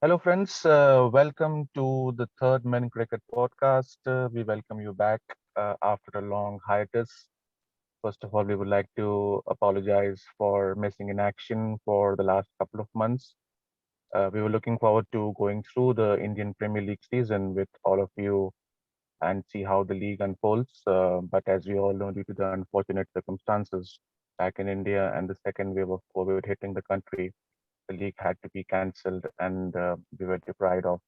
Hello, friends. Welcome to the third Men Cricket podcast. We welcome you back after a long hiatus. First of all, we would like to apologize for missing in action for the last couple of months. We were looking forward to going through the Indian Premier League season with all of you and see how the league unfolds. But as we all know, due to the unfortunate circumstances back in India and the second wave of COVID hitting the country, the league had to be cancelled and we were deprived of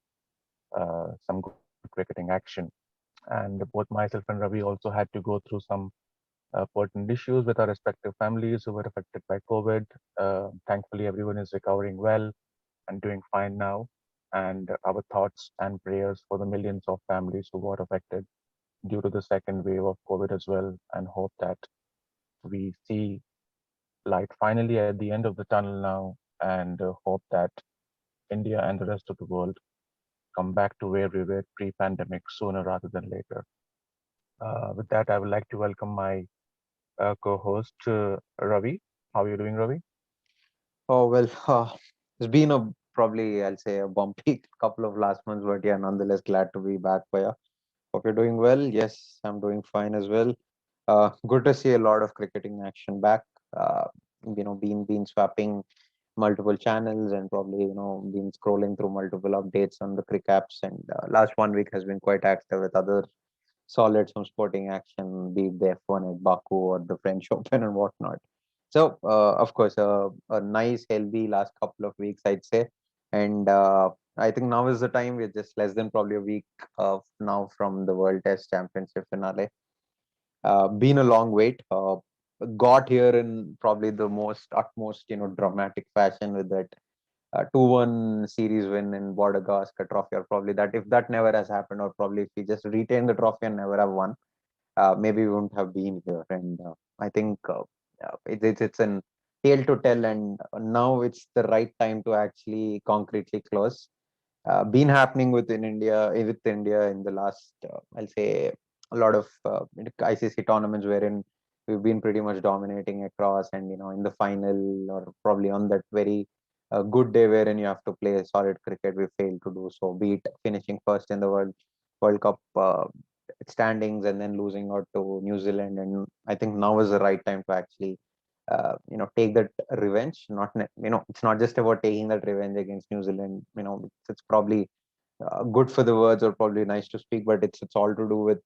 some good cricketing action. And both myself and Ravi also had to go through some pertinent issues with our respective families who were affected by COVID. Thankfully, everyone is recovering well and doing fine now. And our thoughts and prayers for the millions of families who got affected due to the second wave of COVID as well, and hope that we see light finally at the end of the tunnel now, and hope that India and the rest of the world come back to where we were pre-pandemic sooner rather than later. With that, I would like to welcome my co-host Ravi. How are you doing, Ravi? Oh well, it's been a probably I'll say a bumpy couple of last months, but yeah, nonetheless glad to be back. Paya, hope you're doing well. Yes, I'm doing fine as well. Good to see a lot of cricketing action back. Uh, been swapping multiple channels and probably been scrolling through multiple updates on the cricket apps. And last 1 week has been quite active with other solid some sporting action, be it the F1 at Baku or the French Open and whatnot. So, of course, a nice, healthy last couple of weeks, I'd say. And I think now is the time. We're just less than probably a week now from the World Test Championship finale. Been a long wait. Got here in probably the most utmost, dramatic fashion with that 2-1 series win in Border Gavaskar Trophy, or probably that if that never has happened, or probably if we just retain the trophy and never have won, maybe we wouldn't have been here. And I think it's an tale to tell, and now it's the right time to actually concretely close. Been happening with India in the last, I'll say, a lot of ICC tournaments wherein we've been pretty much dominating across, and in the final or probably on that very good day wherein you have to play solid cricket, we failed to do so. Be it finishing first in the World Cup standings and then losing out to New Zealand, and I think now is the right time to actually take that revenge. It's not just about taking that revenge against New Zealand. It's probably good for the words or probably nice to speak, but it's all to do with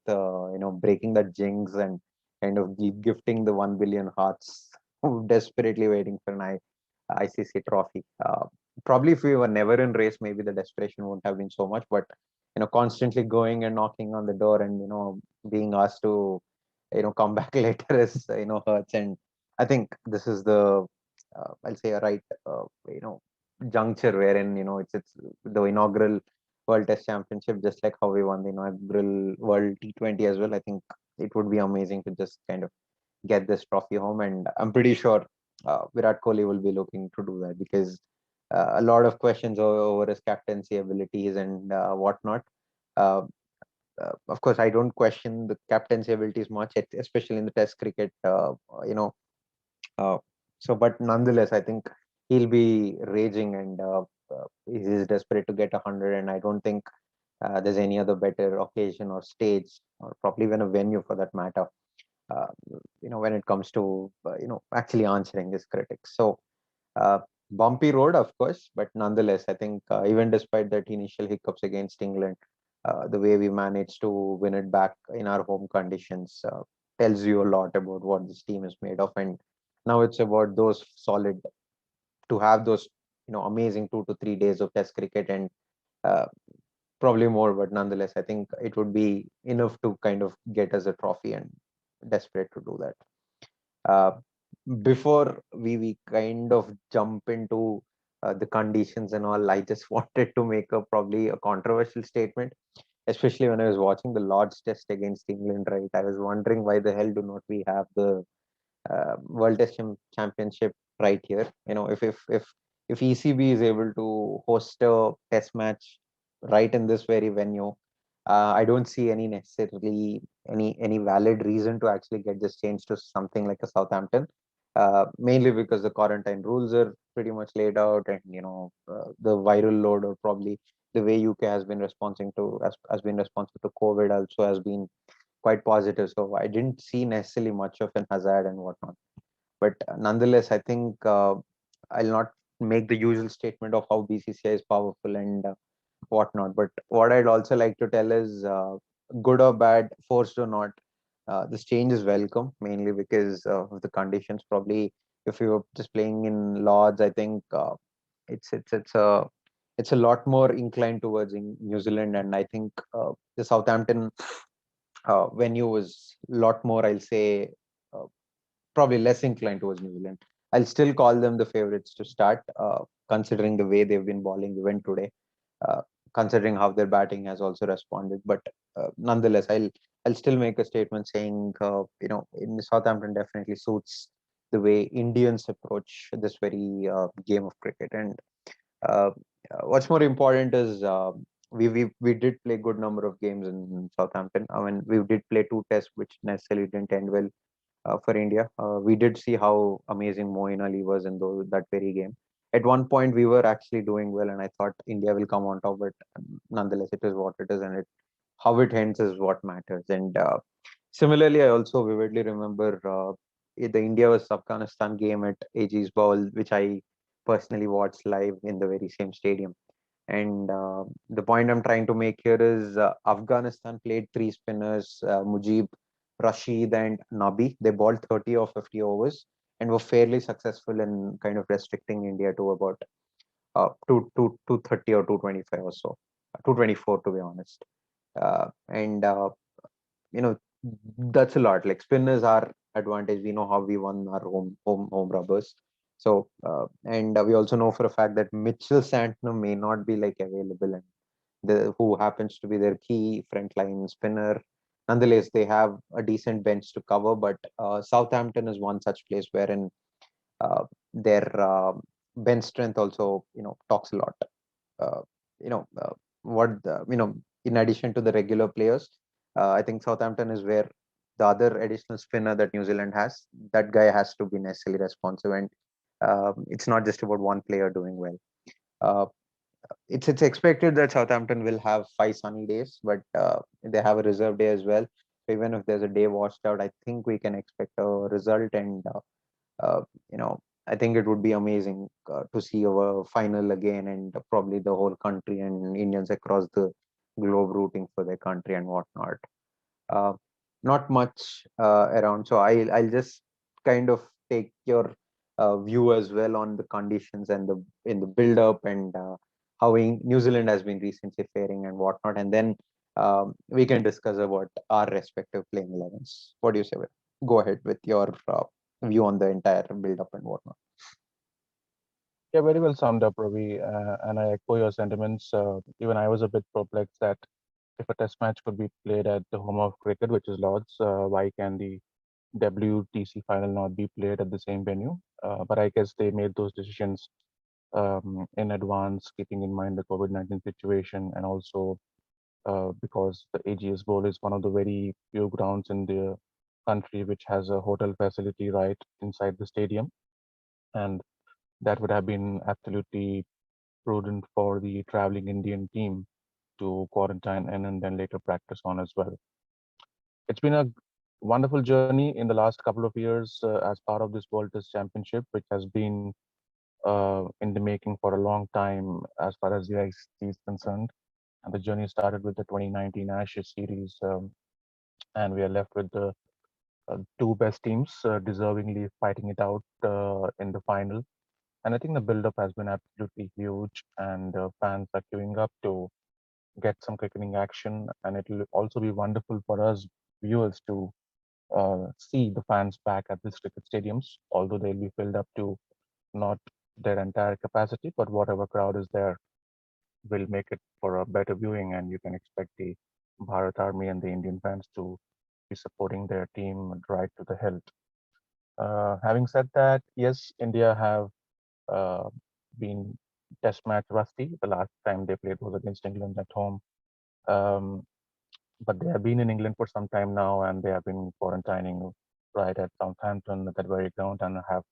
breaking that jinx and kind of gifting the 1 billion hearts who desperately waiting for an ICC trophy. Probably if we were never in race, maybe the desperation wouldn't have been so much. But constantly going and knocking on the door and being asked to come back later is hurts. And I think this is the I'll say a right juncture wherein it's the inaugural World Test Championship, just like how we won the inaugural World T20 as well. I think it would be amazing to just kind of get this trophy home, and I'm pretty sure Virat Kohli will be looking to do that because a lot of questions over his captaincy abilities and whatnot. Uh, of course, I don't question the captaincy abilities much, especially in the Test cricket. You know, uh, but nonetheless, I think he'll be raging and he's desperate to get 100. And I don't think there's any other better occasion or stage, or probably even a venue for that matter, uh, when it comes to actually answering his critics. So uh, bumpy road, of course, but nonetheless, I think even despite that initial hiccups against England, the way we managed to win it back in our home conditions tells you a lot about what this team is made of. And now it's about those solid to have those amazing 2 to 3 days of Test cricket and uh, probably more, but nonetheless, I think it would be enough to kind of get us a trophy, and desperate to do that. Uh, Before we kind of jump into the conditions and all, I just wanted to make a probably a controversial statement, especially when I was watching the Lord's Test against England. Right, I was wondering why the hell do not we have the World Test Championship right here? If ECB is able to host a Test match right in this very venue, I don't see any necessarily any valid reason to actually get this changed to something like a Southampton. mainly because the quarantine rules are pretty much laid out, and the viral load, or probably the way UK has been responsive to COVID also has been quite positive. So I didn't see necessarily much of an hazard and whatnot. But nonetheless, I think I'll not make the usual statement of how BCCI is powerful and whatnot. But what I'd also like to tell is, good or bad, forced or not, this change is welcome, mainly because of the conditions. Probably, if you were just playing in Lords, I think it's a lot more inclined towards in New Zealand, and I think the Southampton venue was a lot more, I'll say, uh, probably less inclined towards New Zealand. I'll still call them the favorites to start, considering the way they've been bowling even today, uh, considering how their batting has also responded. But nonetheless, I'll still make a statement saying, in Southampton definitely suits the way Indians approach this very game of cricket. And uh, what's more important is, we did play good number of games in Southampton. I mean, we did play two tests, which necessarily didn't end well for India. We did see how amazing Moeen Ali was in that very game. At one point, we were actually doing well, and I thought India will come on top. But nonetheless, it is what it is, and how it ends is what matters. And similarly, I also vividly remember the India vs Afghanistan game at AG's Bowl, which I personally watched live in the very same stadium. And the point I'm trying to make here is, Afghanistan played three spinners, Mujib, Rashid, and Nabi. They bowled 30 or 50 overs and were fairly successful in kind of restricting India to about 230 or 225 or so, 224 to be honest. And you know that's a lot. Like, spinners are advantage. We know how we won our home rubbers. So and we also know for a fact that Mitchell Santner may not be like available, and who happens to be their key frontline spinner. Nonetheless, they have a decent bench to cover. But Southampton is one such place wherein their bench strength also talks a lot. uh, you know uh, what the, in addition to the regular players, I think Southampton is where the other additional spinner that New Zealand has, that guy has to be necessarily responsive. And it's not just about one player doing well. uh, it's expected that Southampton will have 5 sunny days, but they have a reserve day as well. So even if there's a day washed out, I think we can expect a result. And uh, you know, I think it would be amazing to see our final again, and probably the whole country and Indians across the globe rooting for their country and whatnot. Uh, Not much around, so I'll just kind of take your view as well on the conditions and the in the build up, and how New Zealand has been recently faring and whatnot, and then we can discuss about our respective playing 11s. What do you say? Will? Go ahead with your view on the entire build up and whatnot. Yeah, very well summed up, Ravi. And I echo your sentiments. Even I was a bit perplexed that if a test match could be played at the home of cricket, which is Lords, why can the WTC final not be played at the same venue? But I guess they made those decisions in advance, keeping in mind the COVID-19 situation, and also because the AGS Bowl is one of the very few grounds in the country which has a hotel facility right inside the stadium. And that would have been absolutely prudent for the traveling Indian team to quarantine in and then later practice on as well. It's been a wonderful journey in the last couple of years as part of this World Test Championship, which has been in the making for a long time as far as the ICC is concerned. And the journey started with the 2019 Ashes series, and we are left with the two best teams deservingly fighting it out in the final. And I think the build-up has been absolutely huge, and fans are queuing up to get some cricketing action. And it will also be wonderful for us viewers to see the fans back at these cricket stadiums, although they'll be filled up to not their entire capacity, but whatever crowd is there will make it for a better viewing. And you can expect the Bharat Army and the Indian fans to be supporting their team right to the hilt. Having said that, yes, India have uh, been test match rusty. The last time they played was against England at home. Um, but they have been in England for some time now, and they have been quarantining right at Southampton at that very ground and have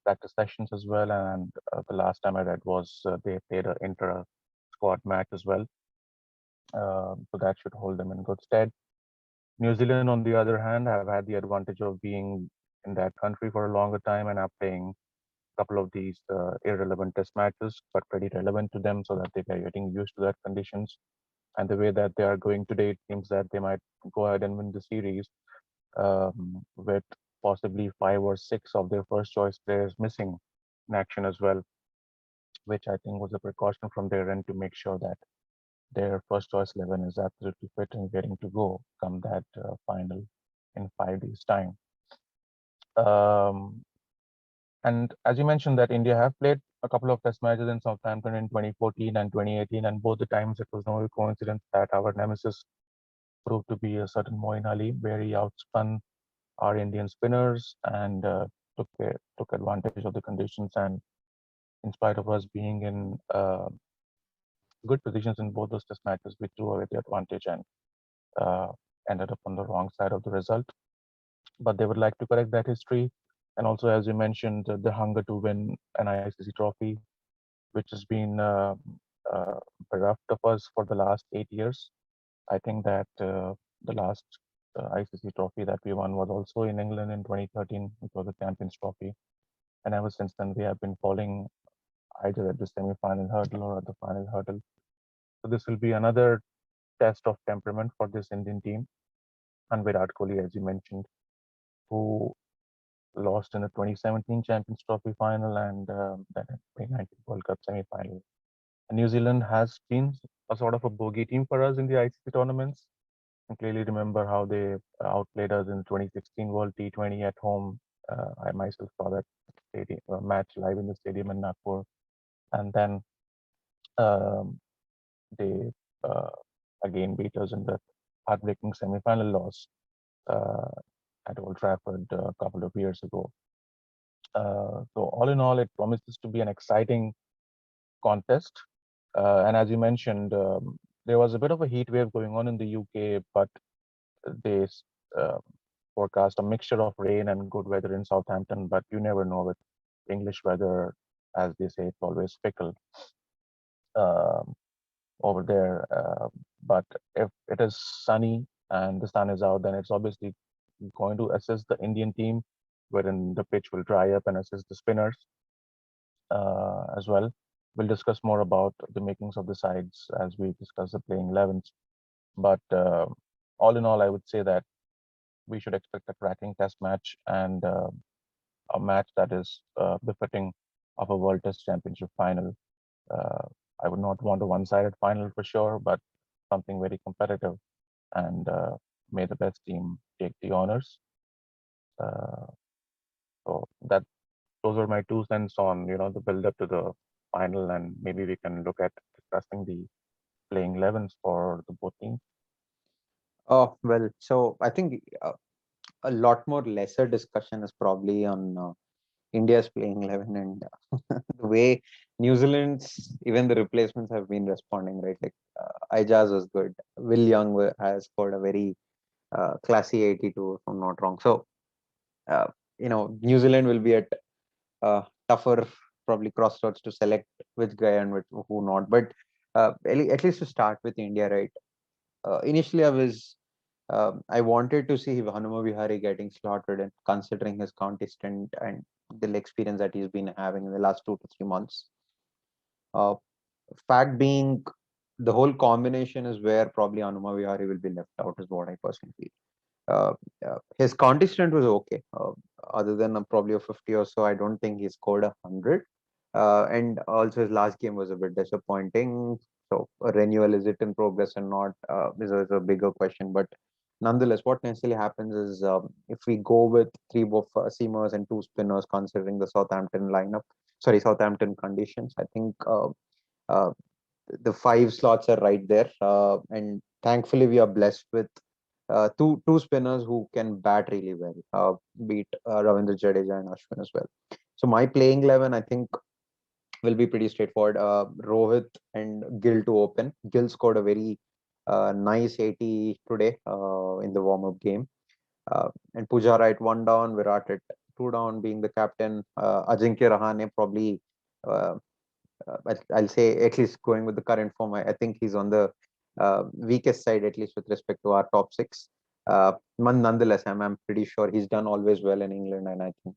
practice sessions as well. And the last time I read was they played an inter squad match as well. So that should hold them in good stead. New Zealand, on the other hand, have had the advantage of being in that country for a longer time and are playing a couple of these irrelevant test matches, but pretty relevant to them so that they are getting used to that conditions. And the way that they are going today, it seems that they might go ahead and win the series with possibly five or six of their first choice players missing in action as well, which I think was a precaution from their end to make sure that their first choice 11 is absolutely fit and getting to go come that final in 5 days' time. Um, and as you mentioned, that India have played a couple of test matches in Southampton in 2014 and 2018, and both the times it was no coincidence that our nemesis proved to be a certain Moeen Ali, where he outspun our Indian spinners and took advantage of the conditions. And in spite of us being in good positions in both those test matches, we threw away the advantage and uh, ended up on the wrong side of the result. But they would like to correct that history. And also, as you mentioned, the hunger to win an ICC trophy, which has been uh, bereft of us for the last 8 years. I think that the last ICC trophy that we won was also in England in 2013, which was the Champions Trophy. And ever since then, we have been falling either at the semi-final hurdle or at the final hurdle. So this will be another test of temperament for this Indian team. And Virat Kohli, as you mentioned, who lost in the 2017 Champions Trophy final and then 2019 World Cup semi-final. And New Zealand has been a sort of a bogey team for us in the ICC tournaments. I clearly remember how they outplayed us in the 2016 World T20 at home. I myself saw that match live in the stadium in Nagpur. And then um, they uh, again beat us in the heartbreaking semi-final loss uh, at Old Trafford a couple of years ago. So all in all, it promises to be an exciting contest. And as you mentioned, there was a bit of a heat wave going on in the UK, but they uh, forecast a mixture of rain and good weather in Southampton. But you never know with English weather, as they say, it's always fickle um, over there. But if it is sunny and the sun is out, then it's obviously going to assist the Indian team, wherein the pitch will dry up and assist the spinners as well. We'll discuss more about the makings of the sides as we discuss the playing 11s. But all in all, I would say that we should expect a cracking test match and a match that is befitting of a World Test Championship final. Uh, I would not want a one-sided final for sure, but something very competitive. And may the best team take the honors. Uh, so that those are my 2 cents on the build up to the final, and maybe we can look at discussing the playing 11s for the both teams. Oh, well, so I think a lot more lesser discussion is probably on India's playing 11 and the way New Zealand's, even the replacements have been responding, right? Like Ijaz was good. Will Young has scored a very classy 82, if I'm not wrong. So, uh, New Zealand will be at tougher, probably crossroads to select which guy and who not. But at least to start with India, right? Initially, I wanted to see Hanuma Vihari getting slaughtered, and considering his contestant and the experience that he's been having in the last 2 to 3 months. Uh, Fact being, the whole combination is where probably Hanuma Vihari will be left out, is what I personally feel. Uh, his contestant was okay. Other than probably a 50 or so, I don't think he scored 100. And also his last game was a bit disappointing. So a renewal, is it in progress or not, is a bigger question. But nonetheless, what necessarily happens is if we go with three seamers and two spinners, considering the Southampton lineup, sorry, Southampton conditions, I think uh, the five slots are right there. And thankfully, we are blessed with two spinners who can bat really well, beat Ravindra Jadeja and Ashwin as well. So my playing 11, I think, will be pretty straightforward. Rohit and Gill to open. Gill scored a very nice 80 today in the warm-up game. And Pujara at 1 down, Virat at 2 down, being the captain. Ajinkya Rahane probably, uh, I'll say, at least going with the current form, I think he's on the weakest side, at least with respect to our top six. Nonetheless, I'm pretty sure he's done always well in England, and I think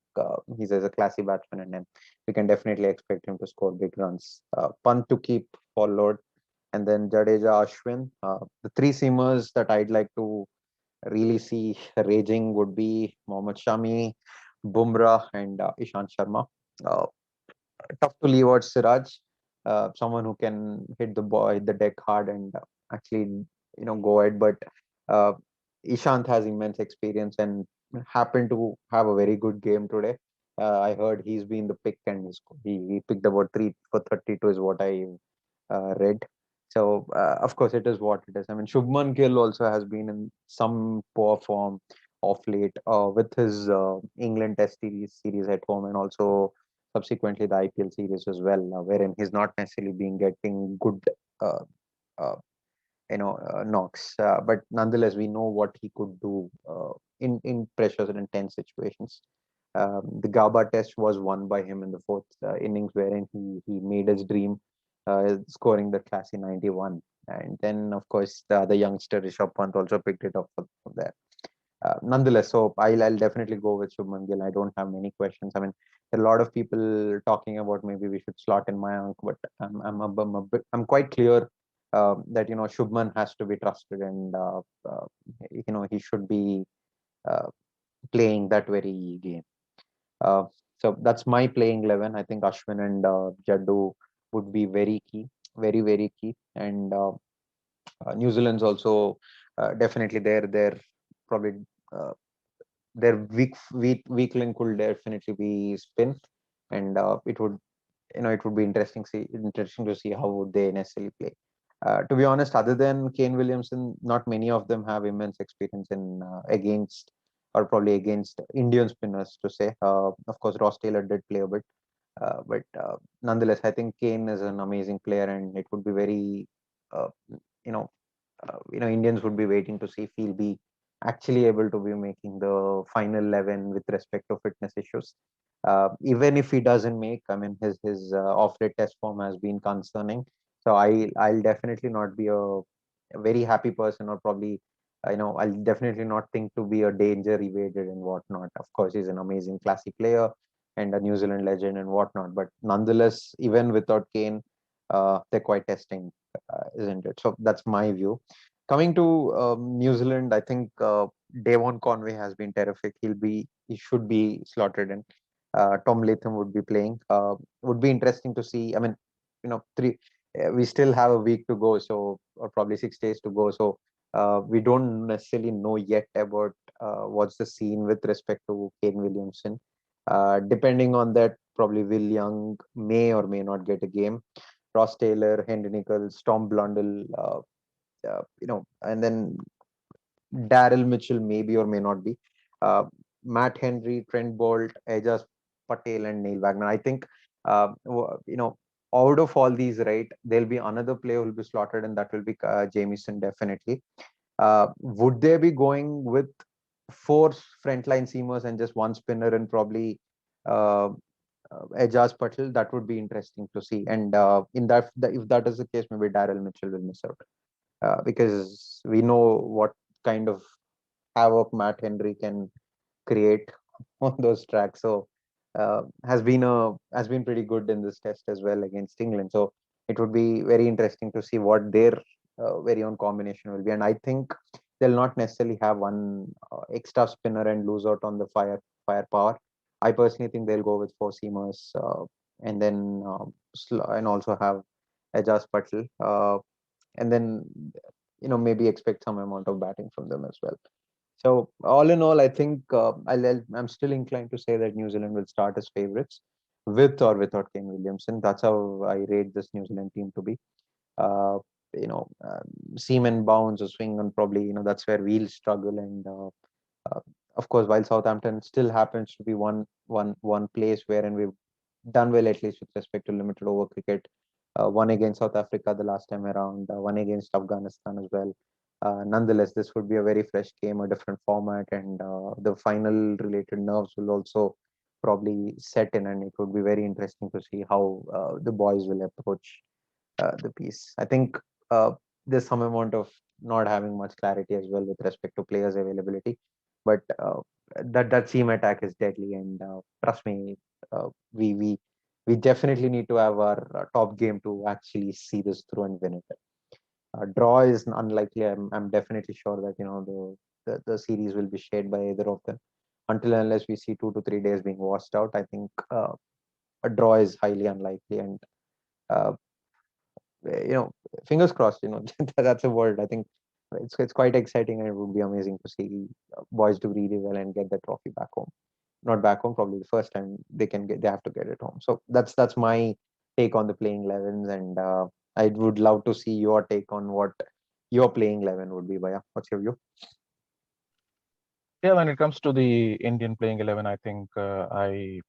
he's as a classy batsman, and then we can definitely expect him to score big runs. Pant to keep followed, and then Jadeja, Ashwin. The three seamers that I'd like to really see raging would be Mohammad Shami, Bumrah, and Ishant Sharma. Uh, Tough to leave out Siraj, someone who can hit the ball, hit the deck hard, and actually, go ahead. But uh, Ishant has immense experience and happened to have a very good game today. I heard he's been the pick, and he picked about 3 for 32 is what I read. So of course it is what it is. I mean, Shubman Gill also has been in some poor form of late with his England Test series at home, and also subsequently the IPL series as well, wherein he's not necessarily been getting good uh, uh, knocks. But nonetheless, we know what he could do in pressures and intense situations. The Gaba Test was won by him in the fourth innings, wherein he made his dream, scoring the classy 91. And then, of course, the other youngster Rishabh Pant also picked it up from there. Nonetheless, so I'll definitely go with Shubman Gill. I don't have many questions. I mean, there are a lot of people talking about maybe we should slot in Mayank, but I'm quite clear that Shubman has to be trusted, and he should be uh, playing that very game. Uh, so that's my playing 11. I think Ashwin and Jaddu would be very key, very key, and New Zealand's also definitely there. They're probably uh, their weak link will definitely be spin, and it would be interesting to see how would they necessarily play. To be honest, other than Kane Williamson, not many of them have immense experience in against or probably against Indian spinners. To say, of course, Ross Taylor did play a bit, but nonetheless, I think Kane is an amazing player, and it would be very, uh, you know, Indians would be waiting to see if he'll be actually able to be making the final 11 with respect to fitness issues. Even if he doesn't make, I mean, his off late test form has been concerning. So I'll definitely not be a very happy person, or probably I'll definitely not think to be a danger evaded and whatnot. Of course, he's an amazing classy player and a New Zealand legend and whatnot. But nonetheless, even without Kane, they're quite testing, isn't it? So that's my view. Coming to New Zealand, I think Devon Conway has been terrific. He should be slotted in. Tom Latham would be playing. Would be interesting to see. I mean, three. We still have a week to go, so or probably 6 days to go. So we don't necessarily know yet about what's the scene with respect to Kane Williamson. Depending on that, probably Will Young may or may not get a game. Ross Taylor, Henry Nichols, Tom Blundell, and then Daryl Mitchell maybe or may not be. Uh, Matt Henry, Trent Bolt, Ajaz Patel, and Neil Wagner. I think, out of all these, right, there'll be another player who will be slotted, and that will be Jamieson definitely. Would they be going with four frontline seamers and just one spinner and probably uh, Ajaz Patel? That would be interesting to see. And in if that is the case, maybe Daryl Mitchell will miss out because we know what kind of havoc Matt Henry can create on those tracks. So has been pretty good in this test as well against England. So it would be very interesting to see what their very own combination will be. And I think they'll not necessarily have one extra spinner and lose out on the firepower. I personally think they'll go with four seamers and then and also have Ajaz Patel. And then maybe expect some amount of batting from them as well. So all in all, I think I'm still inclined to say that New Zealand will start as favourites, with or without Kane Williamson. That's how I rate this New Zealand team to be. Uh, Seam and bounce or swing, and probably that's where we'll struggle. And uh, of course, while Southampton still happens to be one place wherein we've done well, at least with respect to limited over cricket. One against South Africa the last time around, one against Afghanistan as well. Nonetheless, this would be a very fresh game, a different format, and the final related nerves will also probably set in, and it would be very interesting to see how the boys will approach the piece. I think there's some amount of not having much clarity as well with respect to players availability, but that seam attack is deadly, and trust me, uh, we we we definitely need to have our top game to actually see this through and win it. Draw is unlikely. I'm definitely sure that the series will be shared by either of them. Until and unless we see 2 to 3 days being washed out, I think a draw is highly unlikely. And uh, you know, fingers crossed. That's a word. I think it's quite exciting, and it would be amazing to see boys do really well and get the trophy back home. Not back home, probably the first time they have to get it home. So that's my take on the playing 11s, and I would love to see your take on what your playing 11 would be. Baya, what's your view? Yeah, when it comes to the Indian playing 11, I think I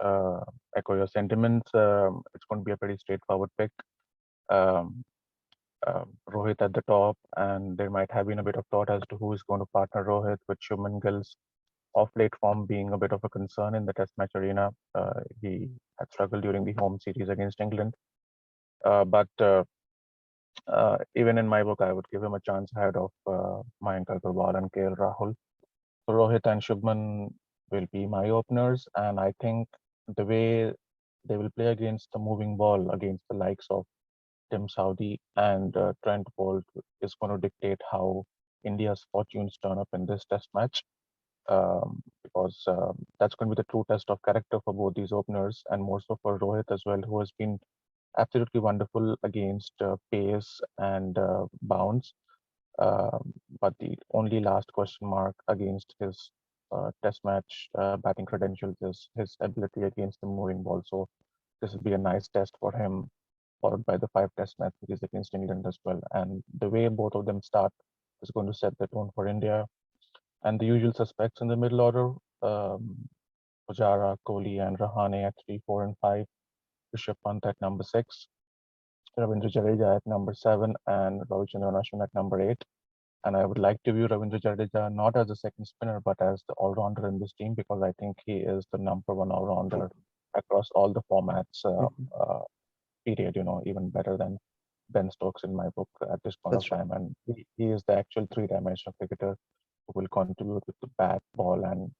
uh, echo your sentiments. It's going to be a pretty straightforward pick. Um, Rohit at the top, and there might have been a bit of thought as to who is going to partner Rohit, with Shubman Gill's off late form being a bit of a concern in the Test match arena. He had struggled during the home series against England, but even in my book, I would give him a chance ahead of Mayank Agarwal and KL Rahul. So Rohit and Shubman will be my openers, and I think the way they will play against the moving ball against the likes of Tim Southee and Trent Bolt is going to dictate how India's fortunes turn up in this Test match. Because that's going to be the true test of character for both these openers, and more so for Rohit as well, who has been absolutely wonderful against pace and bounce. But the only last question mark against his Test match batting credentials is his ability against the moving ball. So this will be a nice test for him, followed by the 5 Test match series against England as well. And the way both of them start is going to set the tone for India. And the usual suspects in the middle order, um, Pujara, Kohli, and Rahane at 3, 4, and 5, Rishabh Pant at number 6, Ravindra Jadeja at number 7, and Ravichandran Ashwin at number 8. And I would like to view Ravindra Jadeja not as a second spinner, but as the all-rounder in this team, because I think he is the number one all-rounder across all the formats. Mhm. Period. Even better than Ben Stokes in my book at this point That's of true. time, and he is the actual three-dimensional cricketer who will contribute with the bat, ball, and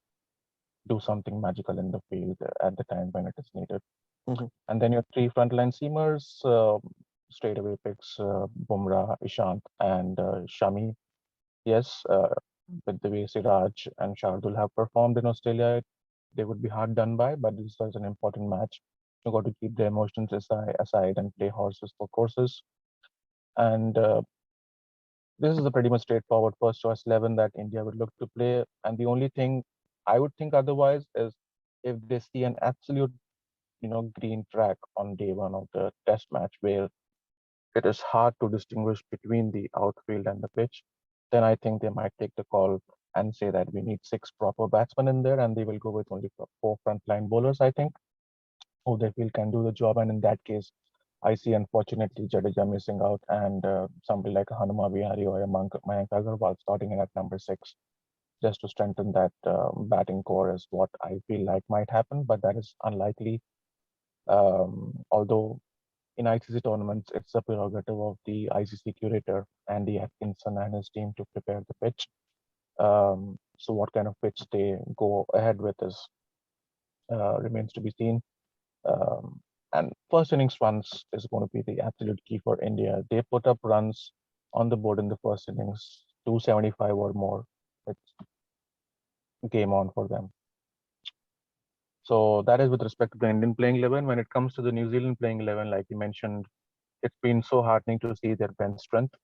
do something magical in the field at the time when it is needed. Mhm. And then your 3 frontline seamers, straight away picks Bumrah, Ishant, and Shami. Yes, with the way Siraj and Shardul have performed in Australia, they would be hard done by, but this is an important match. You got to keep the emotions aside and play horses for courses. And this is a pretty much straightforward first choice 11 that India would look to play. And the only thing I would think otherwise is if they see an absolute, green track on day one of the Test match where it is hard to distinguish between the outfield and the pitch, then I think they might take the call and say that we need 6 proper batsmen in there, and they will go with only 4 frontline bowlers, I think, who they feel can do the job. And in that case, I see unfortunately Jadeja missing out, and somebody like Hanuma Vihari or a Mayank Agarwal starting in at number 6, just to strengthen that batting core is what I feel like might happen, but that is unlikely. Although in ICC tournaments, it's the prerogative of the ICC curator, Andy Atkinson, and his team to prepare the pitch. So what kind of pitch they go ahead with is remains to be seen. Um, and first innings runs is going to be the absolute key for India. They put up runs on the board in the first innings, 275 or more. It's game on for them. So that is with respect to the Indian playing 11. When it comes to the New Zealand playing 11, like you mentioned, it's been so heartening to see their bench strength.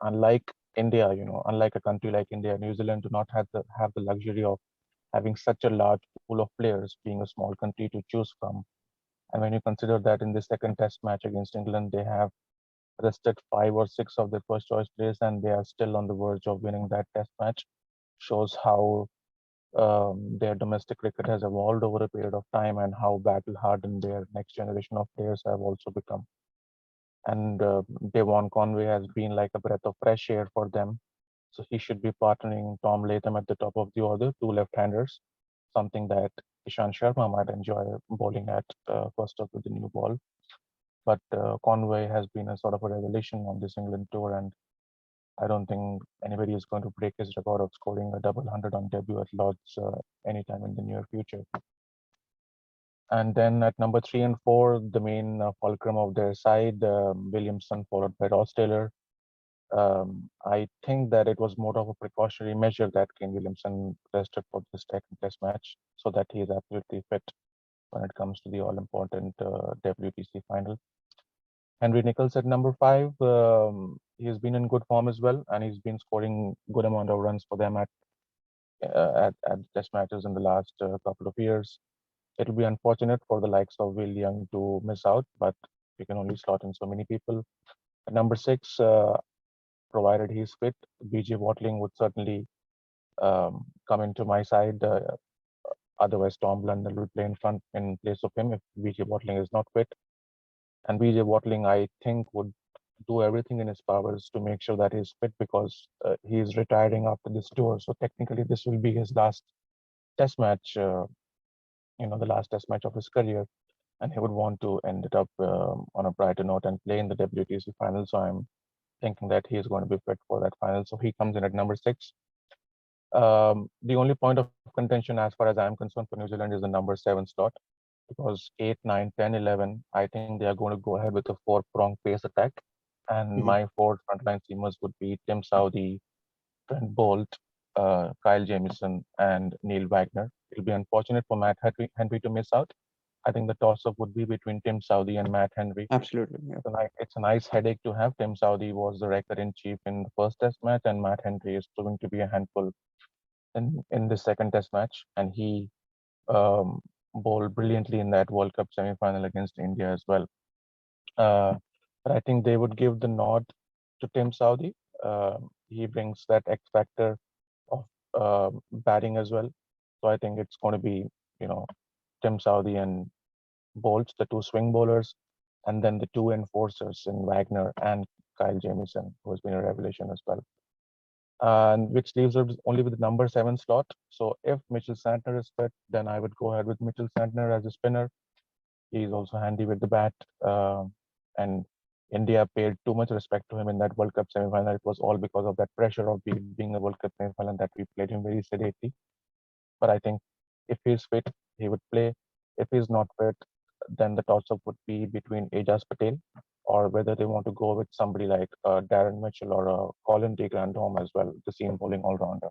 Unlike India, unlike a country like India, New Zealand do not have the luxury of having such a large pool of players, being a small country to choose from. And when you consider that in the second Test match against England, they have rested 5 or 6 of their first choice players, and they are still on the verge of winning that Test match, shows how their domestic cricket has evolved over a period of time and how battle hardened their next generation of players have also become. and Devon Conway has been like a breath of fresh air for them. So he should be partnering Tom Latham at the top of the order, two left-handers, something that Ishan Sharma might enjoy bowling at first up with the new ball. But Conway has been a sort of a revelation on this England tour, and I don't think anybody is going to break his record of scoring a double hundred on debut at Lord's anytime in the near future. And then at number 3 and 4, the main fulcrum of their side, Williamson, followed by Ross Taylor. I think that it was more of a precautionary measure that Kane Williamson rested for this second test match so that he is absolutely fit when it comes to the all important WTC final. Henry Nichols at number 5, he's been in good form as well, and he's been scoring good amount of runs for them at test matches in the last couple of years. It'll be unfortunate for the likes of Will Young to miss out, but you can only slot in so many people. At number 6, provided he's fit, BJ Watling would certainly come into my side. Otherwise, Tom Blundell will play in front in place of him if BJ Watling is not fit. And BJ Watling, I think, would do everything in his powers to make sure that he's fit because he is retiring after this tour. So technically, this will be his last test match. The last test match of his career, and he would want to end it up on a brighter note and play in the WTC final. So I'm thinking that he is going to be fit for that final. So he comes in at number 6. The only point of contention, as far as I'm concerned, for New Zealand is the number 7 slot because 8, 9, 10, 11, I think they are going to go ahead with a four-prong pace attack. And Mhm. my four frontline seamers would be Tim Southee, Trent Bolt, Kyle Jamieson, and Neil Wagner. It'll be unfortunate for Matt Henry to miss out. I think the toss-up would be between Tim Southee and Matt Henry. Absolutely. Yeah. It's a nice headache to have. Tim Southee was the record-in-chief in the first Test match, and Matt Henry is proving to be a handful in the second Test match. And he um, bowled brilliantly in that World Cup semi-final against India as well. Uh, but I think they would give the nod to Tim Southee. He brings that X factor of batting as well. So I think it's going to be, you know, Tim Southee and Bolts, the two swing bowlers, and then the two enforcers in Wagner and Kyle Jamieson, who has been a revelation as well. And which leaves us only with the number 7 slot. So if Mitchell Santner is fit, then I would go ahead with Mitchell Santner as a spinner. He's also handy with the bat. And India paid too much respect to him in that World Cup semi-final. It was all because of that pressure of being a World Cup semi-final that we played him very sedately. But I think if he's fit, he would play. If he's not fit, then the toss-up would be between Ajaz Patel or whether they want to go with somebody like Darren Mitchell or Colin de Grandhomme as well, the seam bowling all-rounder.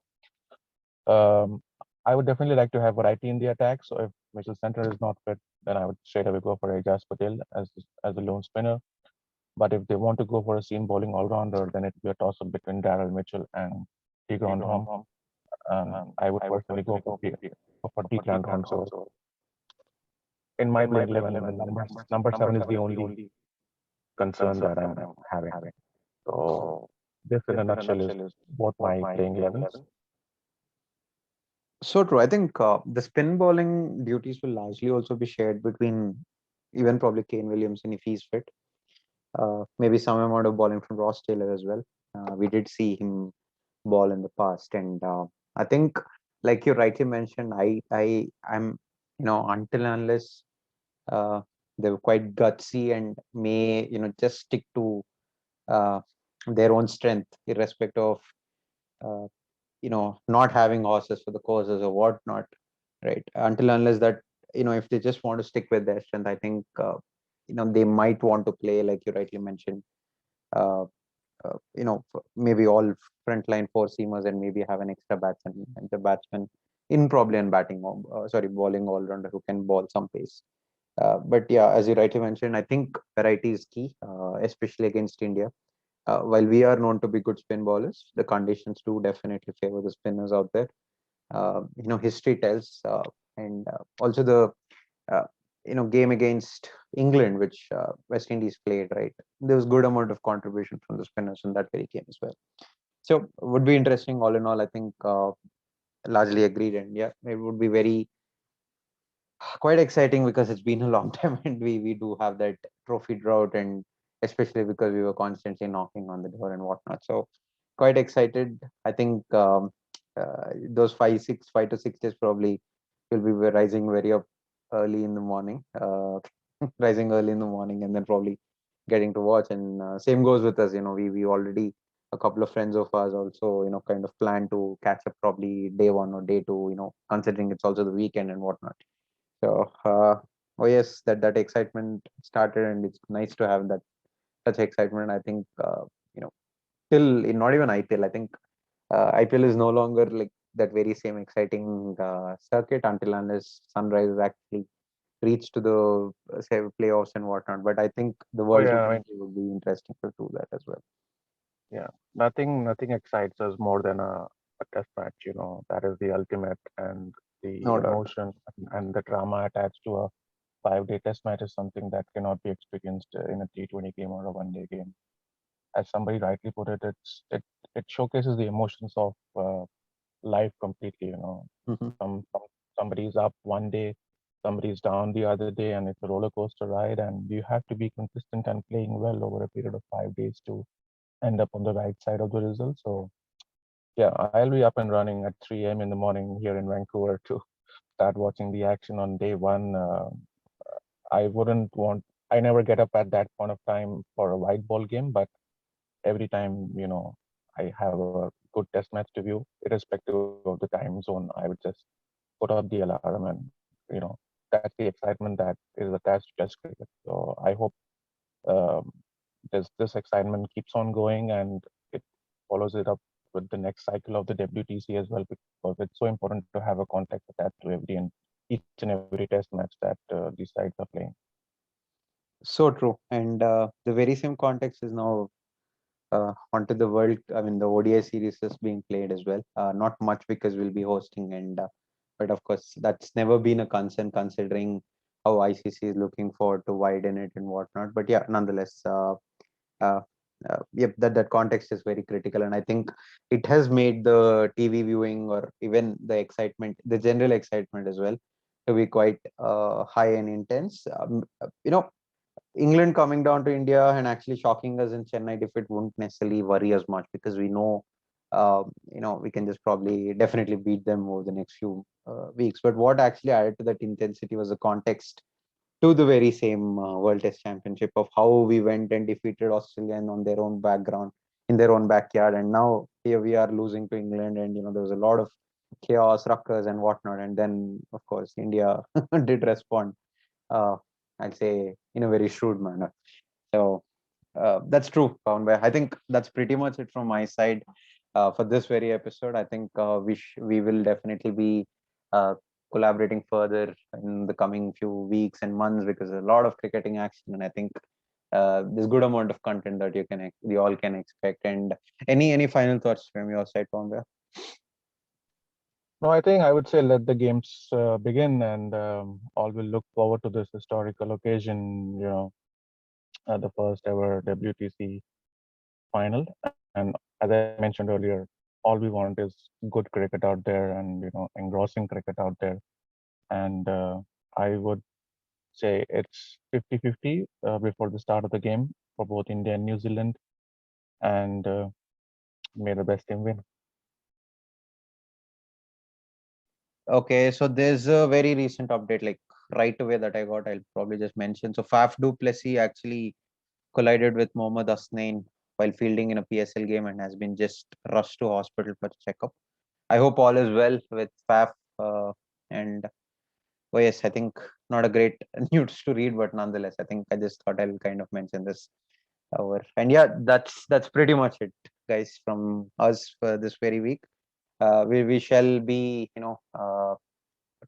Um, I would definitely like to have variety in the attack. So if Mitchell Center is not fit, then I would straight away go for Ajaz Patel as a lone spinner. But if they want to go for a seam bowling all-rounder, then it would be a toss-up between Darrell Mitchell and de Grandhomme. I would personally go for de Grandhomme. So in my playing 11, the number 7 is the only concern that I'm having. So this in a nutshell is both my playing 11s. So true. I think the spin bowling duties will largely also be shared between even probably Kane Williamson if he's fit. Maybe some amount of bowling from Ross Taylor as well. We did see him ball in the past, and I think, like you rightly mentioned, I'm until and unless uh, they were quite gutsy and may just stick to uh, their own strength, irrespective of uh, not having horses for the courses or whatnot, right? Until unless that, if they just want to stick with their strength, I think they might want to play, like you rightly mentioned, uh, maybe all frontline four seamers and maybe have an extra batsman and the batsman in probably in batting, sorry, bowling all rounder who can bowl some pace. But yeah, as you rightly mentioned, I think variety is key, especially against India. While we are known to be good spin bowlers, the conditions do definitely favor the spinners out there. History tells, and also the uh, game against England, which West Indies played, right? There was good amount of contribution from the spinners in that very game as well. So would be interesting. All in all, I think largely agreed, and yeah, it would be very quite exciting because it's been a long time, and we do have that trophy drought, and especially because we were constantly knocking on the door and whatnot. So quite excited. I think those 5 to 6 days probably will be rising very up early in the morning, rising early in the morning, and then probably getting to watch. And same goes with us. We already, a couple of friends of ours also kind of plan to catch up probably day one or day two. Considering it's also the weekend and whatnot. So oh yes, that excitement started, and it's nice to have that such excitement. I think you know till not even IPL. I think IPL is no longer like that very same exciting circuit until unless Sunrise actually reach to the say playoffs and whatnot. But I think the Oh World yeah, I mean, T20 would be interesting to do that as well. yeah, nothing excites us more than a test match. That is the ultimate, and the No doubt. emotion and the drama attached to a 5-day test match is something that cannot be experienced in a T20 game or a one-day game. As somebody rightly put it, it showcases the emotions of life completely. Mhm. Somebody's up one day, somebody's down the other day, and it's a roller coaster ride. And you have to be consistent and playing well over a period of 5 days to end up on the right side of the result. So yeah, I'll be up and running at 3 a.m. in the morning here in Vancouver to start watching the action on day one. I wouldn't want. I never get up at that point of time for a white ball game, but every time I have a good test match to view, irrespective of the time zone, I would just put up the alarm, and that's the excitement that is attached to test cricket. So I hope um, this excitement keeps on going, and it follows it up with the next cycle of the WTC as well, because it's so important to have a context attached to each and every test match that these sides are playing. So true. And the very same context is now onto the world. I mean, the ODI series is being played as well. Not much because we'll be hosting, and but of course that's never been a concern considering how ICC is looking forward to widen it and whatnot. But yeah, nonetheless, uh, yep, that context is very critical, and I think it has made the TV viewing or even the excitement, the general excitement as well, to be quite high and intense. England coming down to India and actually shocking us in Chennai defeat wouldn't necessarily worry us much because we know, we can just probably definitely beat them over the next few weeks. But what actually added to that intensity was the context to the very same World Test Championship of how we went and defeated Australia on their own background, in their own backyard, and now here we are losing to England, and there was a lot of chaos, ruckus, and whatnot, and then of course India did respond. Uh, I'd say in a very shrewd manner. So that's true, Pawan. I think that's pretty much it from my side for this very episode. I think we will definitely be uh, collaborating further in the coming few weeks and months because there's a lot of cricketing action, and I think there's good amount of content that we all can expect. And any final thoughts from your side, Pawan? No, I think I would say let the games begin, and all will look forward to this historical occasion. The first ever WTC final, and as I mentioned earlier, all we want is good cricket out there, and engrossing cricket out there. And I would say it's 50-50 before the start of the game for both India and New Zealand, and may the best team win. Okay, so there's a very recent update, like right away that I got. I'll probably just mention. So Faf du Plessis actually collided with Mohammad Asnain while fielding in a PSL game and has been just rushed to hospital for checkup. I hope all is well with Faf. And oh yes, I think not a great news to read, but nonetheless, I think I just thought I'll kind of mention this over. And yeah, that's pretty much it, guys, from us for this very week. We shall be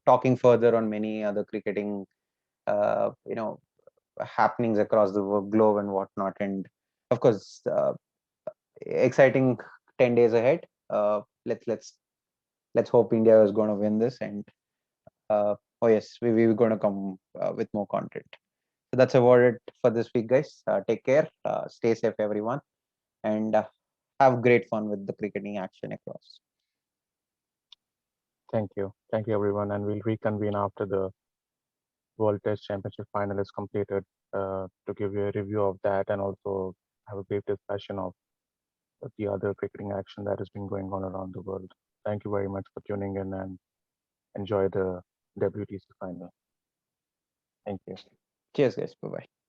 talking further on many other cricketing uh, you know happenings across the globe and whatnot, and of course exciting 10 days ahead. Let's hope India is going to win this, and oh yes, we're going to come with more content. So that's about it for this week, guys. Take care, stay safe, everyone, and have great fun with the cricketing action across. Thank you everyone, and we'll reconvene after the World Test Championship final is completed, to give you a review of that and also have a brief discussion of the other cricketing action that has been going on around the world. Thank you very much for tuning in and enjoy the WTC final. Thank you. Cheers, guys. Bye bye.